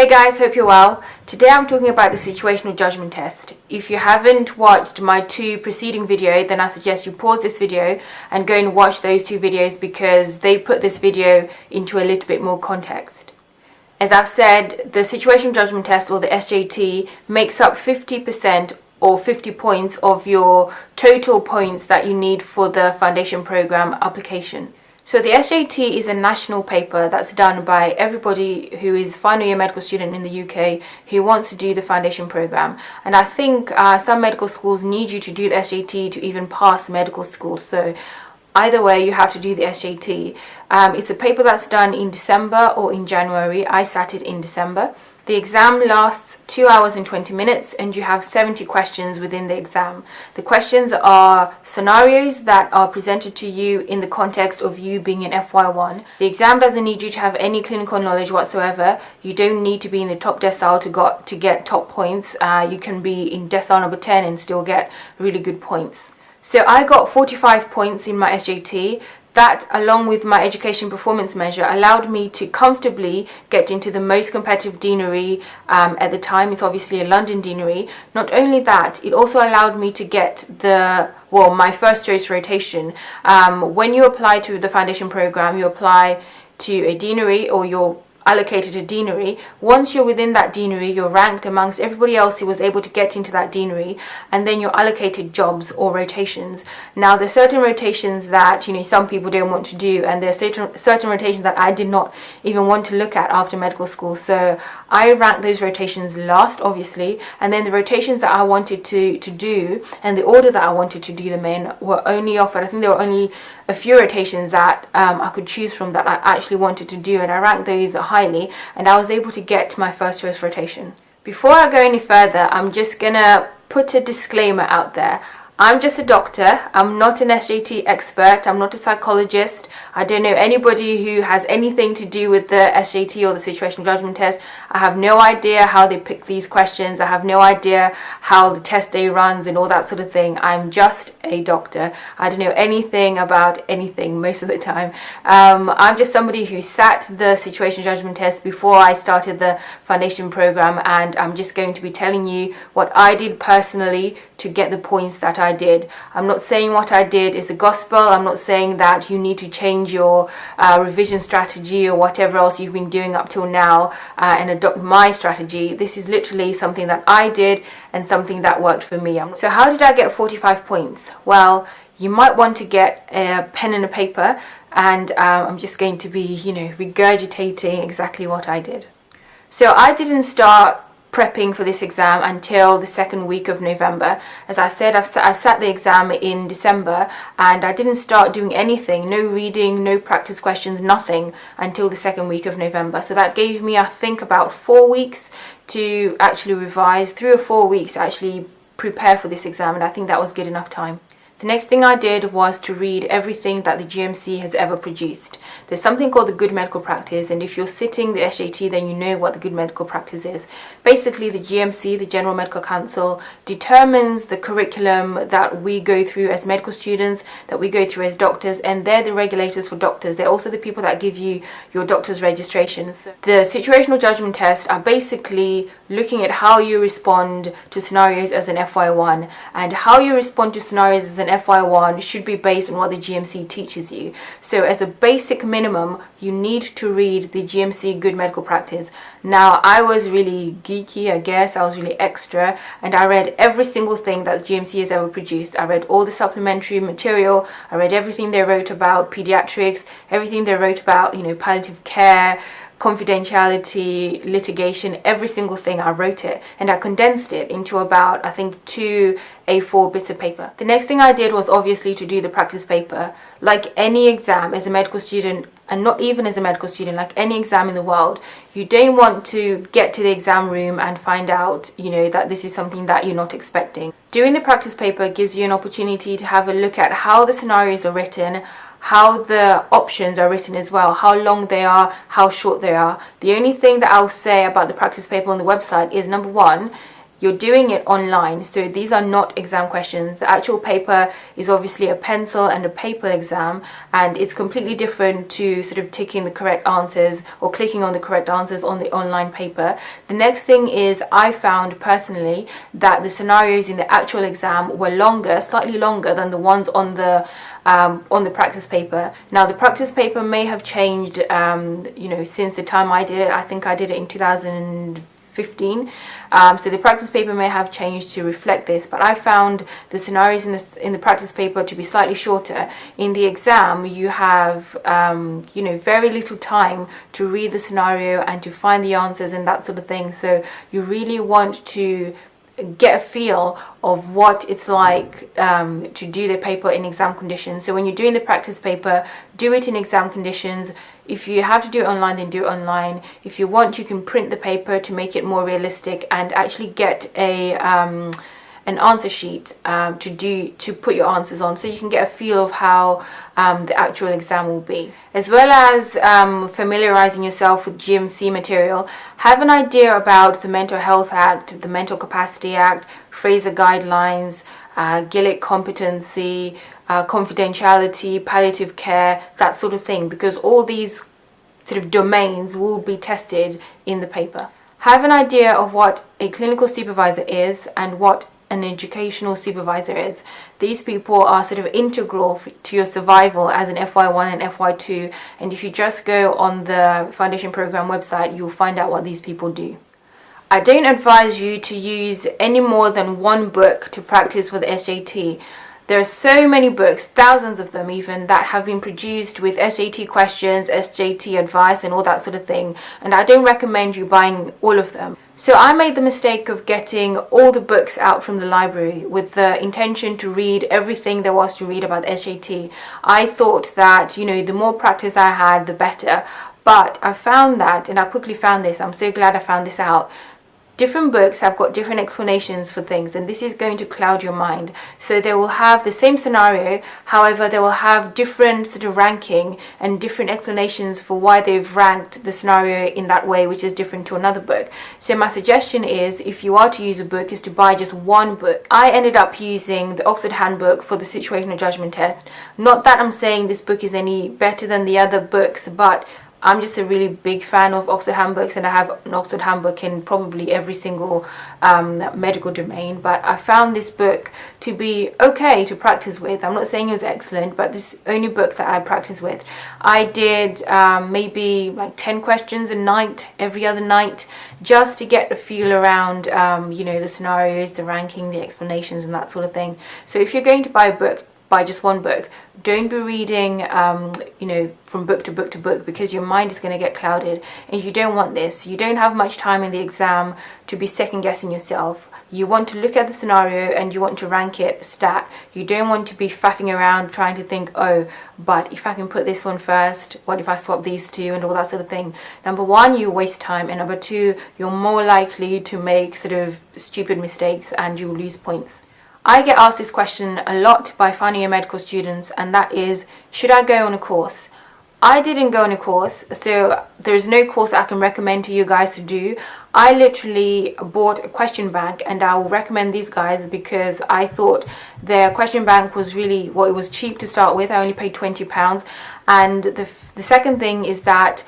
Hey guys, hope you're well. Today I'm talking about the situational judgment test. If you haven't watched my two preceding videos, then I suggest you pause this video and go and watch those two videos because they put this video into a little bit more context. As I've said, the situational judgment test, or the SJT, makes up 50% or 50 points of your total points that you need for the foundation program application. So the SJT is a national paper that's done by everybody who is final year medical student in the UK who wants to do the foundation program. And I think some medical schools need you to do the SJT to even pass medical school. So either way, you have to do the SJT. It's a paper that's done in December or in January. I sat it in December. The exam lasts 2 hours and 20 minutes and you have 70 questions within the exam. The questions are scenarios that are presented to you in the context of you being in FY1. The exam doesn't need you to have any clinical knowledge whatsoever. You don't need to be in the top decile to get top points. You can be in decile number 10 and still get really good points. So I got 45 points in my SJT. That, along with my education performance measure, allowed me to comfortably get into the most competitive deanery at the time. It's obviously a London deanery. Not only that, it also allowed me to get my first choice rotation. When you apply to the foundation program, you apply to a deanery, or you're allocated a deanery. Once you're within that deanery, you're ranked amongst everybody else who was able to get into that deanery, and then you're allocated jobs or rotations. Now there's certain rotations that some people don't want to do, and there's certain rotations that I did not even want to look at after medical school. So I ranked those rotations last, obviously, and then the rotations that I wanted to do and the order that I wanted to do them in were only offered. I think there were only a few rotations that I could choose from that I actually wanted to do, and I ranked those highly, and I was able to get my first choice rotation. Before I go any further, I'm just gonna put a disclaimer out there. I'm just a doctor. I'm not an SJT expert. I'm not a psychologist. I don't know anybody who has anything to do with the SJT or the situational judgment test. I have no idea how they pick these questions. I have no idea how the test day runs and all that sort of thing. I'm just a doctor. I don't know anything about anything most of the time. I'm just somebody who sat the situational judgment test before I started the foundation program, and I'm just going to be telling you what I did personally to get the points that I did. I'm not saying what I did is the gospel. I'm not saying that you need to change your revision strategy or whatever else you've been doing up till now and adopt my strategy. This is literally something that I did and something that worked for me. So how did I get 45 points? Well, you might want to get a pen and a paper, and I'm just going to be regurgitating exactly what I did. So I didn't start prepping for this exam until the second week of November. As I said, I sat the exam in December, and I didn't start doing anything, no reading, no practice questions, nothing, until the second week of November. So that gave me, I think, about 4 weeks to actually revise, 3 or 4 weeks to actually prepare for this exam, and I think that was good enough time. The next thing I did was to read everything that the GMC has ever produced. There's something called the good medical practice, and if you're sitting the SJT, then you know what the good medical practice is. Basically, the GMC, the General Medical Council, determines the curriculum that we go through as medical students, that we go through as doctors, and they're the regulators for doctors. They're also the people that give you your doctor's registrations. The situational judgment tests are basically looking at how you respond to scenarios as an FY1, and how you respond to scenarios as an FY1 should be based on what the GMC teaches you. So as a basic minimum, you need to read the GMC Good Medical Practice. Now, I was really geeky, I guess. I was really extra, and I read every single thing that the GMC has ever produced. I read all the supplementary material. I read everything they wrote about pediatrics, everything they wrote about, palliative care, confidentiality, litigation, every single thing. I wrote it, and I condensed it into about, I think, 2 A4 bits of paper. The next thing I did was obviously to do the practice paper. Like any exam as a medical student, and not even as a medical student, like any exam in the world, you don't want to get to the exam room and find out, that this is something that you're not expecting. Doing the practice paper gives you an opportunity to have a look at how the scenarios are written, how the options are written as well, how long they are, how short they are. The only thing that I'll say about the practice paper on the website is, number one, you're doing it online, so these are not exam questions. The actual paper is obviously a pencil and a paper exam, and it's completely different to sort of ticking the correct answers or clicking on the correct answers on the online paper. The next thing is, I found personally that the scenarios in the actual exam were longer, slightly longer than the ones on the practice paper. Now the practice paper may have changed you know, since the time I did it. I think I did it in 2015, so the practice paper may have changed to reflect this, but I found the scenarios in the practice paper to be slightly shorter. In the exam you have you know, very little time to read the scenario and to find the answers and that sort of thing, so you really want to get a feel of what it's like to do the paper in exam conditions. So when you're doing the practice paper, do it in exam conditions. If you have to do it online, then do it online. If you want, you can print the paper to make it more realistic and actually get a an answer sheet to put your answers on, so you can get a feel of how the actual exam will be. As well as familiarizing yourself with GMC material, have an idea about the Mental Health Act, the Mental Capacity Act, Fraser Guidelines, Gillett Competency, confidentiality, palliative care, that sort of thing, because all these sort of domains will be tested in the paper. Have an idea of what a clinical supervisor is and what an educational supervisor is. These people are sort of integral to your survival as an FY1 and FY2, and if you just go on the foundation program website, you'll find out what these people do. I don't advise you to use any more than one book to practice for the SJT. There are so many books, thousands of them even, that have been produced with SJT questions, SJT advice and all that sort of thing, and I don't recommend you buying all of them. So I made the mistake of getting all the books out from the library with the intention to read everything there was to read about the SJT. I thought that, you know, the more practice I had, the better, but I found that, and I quickly found this, I'm so glad I found this out, different books have got different explanations for things, and this is going to cloud your mind. So they will have the same scenario, however they will have different sort of ranking and different explanations for why they've ranked the scenario in that way, which is different to another book. So my suggestion is, if you are to use a book, is to buy just one book. I ended up using the Oxford Handbook for the situational judgment test. Not that I'm saying this book is any better than the other books, but I'm just a really big fan of Oxford Handbooks, and I have an Oxford Handbook in probably every single medical domain, but I found this book to be okay to practice with. I'm not saying it was excellent, but this is the only book that I practice with. I did maybe like 10 questions a night, every other night, just to get a feel around you know, the scenarios, the ranking, the explanations and that sort of thing. So if you're going to buy a book, buy just one book. Don't be reading you know, from book to book to book, because your mind is going to get clouded, and you don't want this. You don't have much time in the exam to be second guessing yourself. You want to look at the scenario and you want to rank it stat. You don't want to be faffing around trying to think, oh, but if I can put this one first, what if I swap these two, and all that sort of thing. Number one, you waste time, and number two, you're more likely to make sort of stupid mistakes and you lose points. I get asked this question a lot by final year medical students, and that is, should I go on a course? I didn't go on a course, so there's no course that I can recommend to you guys to do. I literally bought a question bank, and I will recommend these guys because I thought their question bank was really, well, it was cheap to start with. I only paid £20. And the second thing is that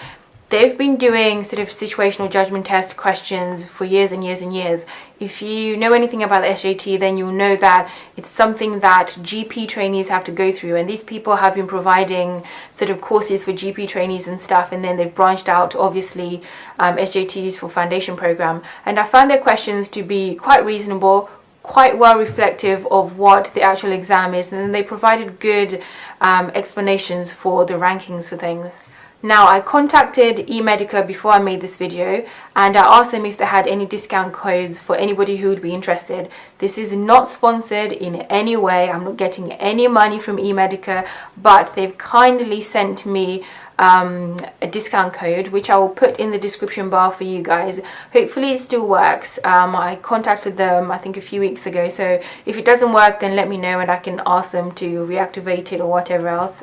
they've been doing sort of situational judgment test questions for years and years and years. If you know anything about the SJT, then you'll know that it's something that GP trainees have to go through, and these people have been providing sort of courses for GP trainees and stuff, and then they've branched out, obviously, SJTs for foundation program. And I found their questions to be quite reasonable, quite well reflective of what the actual exam is, and then they provided good explanations for the rankings for things. Now, I contacted EMEDICA before I made this video, and I asked them if they had any discount codes for anybody who would be interested. This is not sponsored in any way. I'm not getting any money from EMEDICA, but they've kindly sent me a discount code, which I will put in the description bar for you guys. Hopefully it still works. I contacted them I think a few weeks ago, so if it doesn't work, then let me know and I can ask them to reactivate it or whatever else.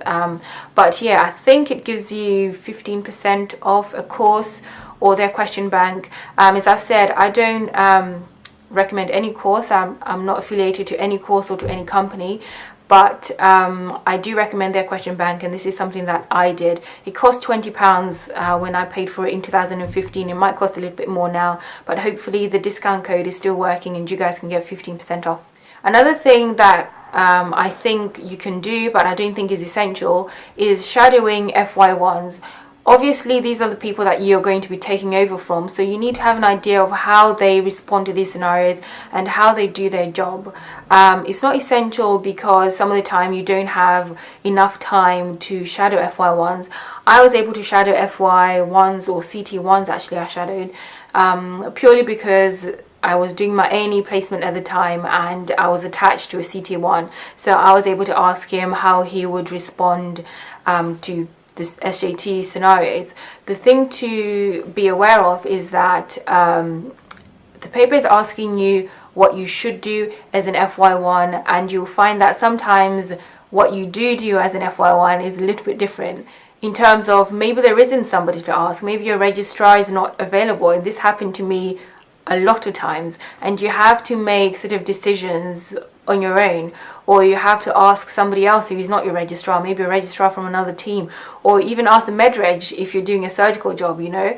But yeah, I think it gives you 15% off a course or their question bank. As I've said, I don't recommend any course. I'm not affiliated to any course or to any company, but I do recommend their question bank, and this is something that I did. It cost £20 when I paid for it in 2015. It might cost a little bit more now, but hopefully the discount code is still working and you guys can get 15% off. Another thing that I think you can do, but I don't think is essential, is shadowing FY1s. Obviously, these are the people that you're going to be taking over from, so you need to have an idea of how they respond to these scenarios and how they do their job. It's not essential because some of the time you don't have enough time to shadow FY1s. I was able to shadow FY1s or CT1s, actually I shadowed, purely because I was doing my A&E placement at the time and I was attached to a CT1, so I was able to ask him how he would respond to this SJT scenarios. The thing to be aware of is that the paper is asking you what you should do as an FY1, and you'll find that sometimes what you do as an FY1 is a little bit different in terms of maybe there isn't somebody to ask, maybe your registrar is not available, and this happened to me a lot of times, and you have to make sort of decisions on your own, or you have to ask somebody else who is not your registrar, maybe a registrar from another team, or even ask the med-reg if you're doing a surgical job, you know.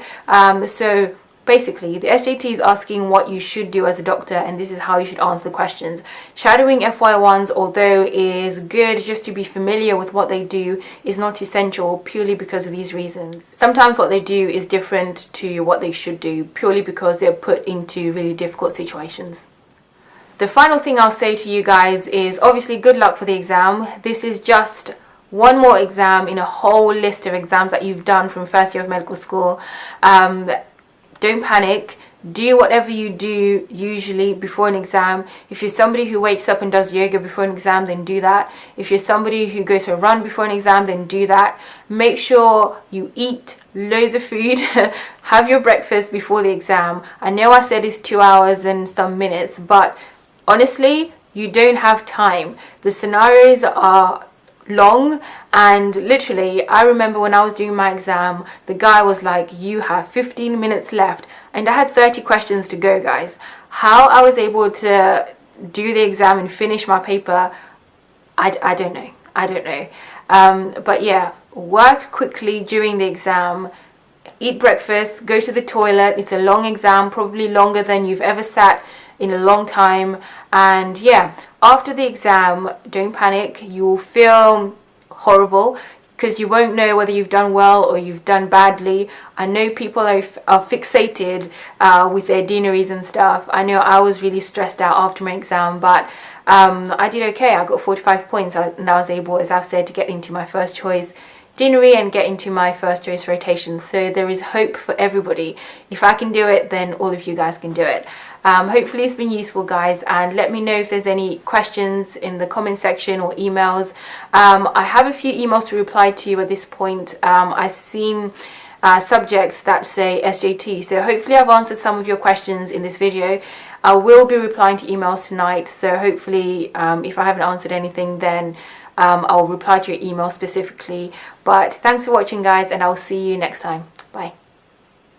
So basically the SJT is asking what you should do as a doctor, and this is how you should answer the questions. Shadowing FY1s, although is good just to be familiar with what they do, is not essential purely because of these reasons. Sometimes what they do is different to what they should do purely because they're put into really difficult situations. The final thing I'll say to you guys is obviously good luck for the exam. This is just one more exam in a whole list of exams that you've done from first year of medical school. Don't panic. Do whatever you do usually before an exam. If you're somebody who wakes up and does yoga before an exam, then do that. If you're somebody who goes for a run before an exam, then do that. Make sure you eat loads of food. Have your breakfast before the exam. I know I said it's 2 hours and some minutes, but honestly, you don't have time. The scenarios are long, and literally I remember when I was doing my exam, the guy was like, you have 15 minutes left, and I had 30 questions to go, guys. How I was able to do the exam and finish my paper, I don't know. But yeah, work quickly during the exam, eat breakfast, go to the toilet. It's a long exam, probably longer than you've ever sat in a long time. And yeah, after the exam, don't panic. You'll feel horrible because you won't know whether you've done well or you've done badly. I know people are fixated with their deaneries and stuff. I know I was really stressed out after my exam, but I did okay. I got 45 points and I was able, as I've said, to get into my first choice deanery and get into my first choice rotation. So there is hope for everybody. If I can do it, then all of you guys can do it. Hopefully it's been useful, guys, and let me know if there's any questions in the comment section or emails. I have a few emails to reply to you at this point. I've seen subjects that say SJT, so hopefully I've answered some of your questions in this video. I will be replying to emails tonight, so hopefully if I haven't answered anything, then I'll reply to your email specifically. But thanks for watching, guys, and I'll see you next time. Bye.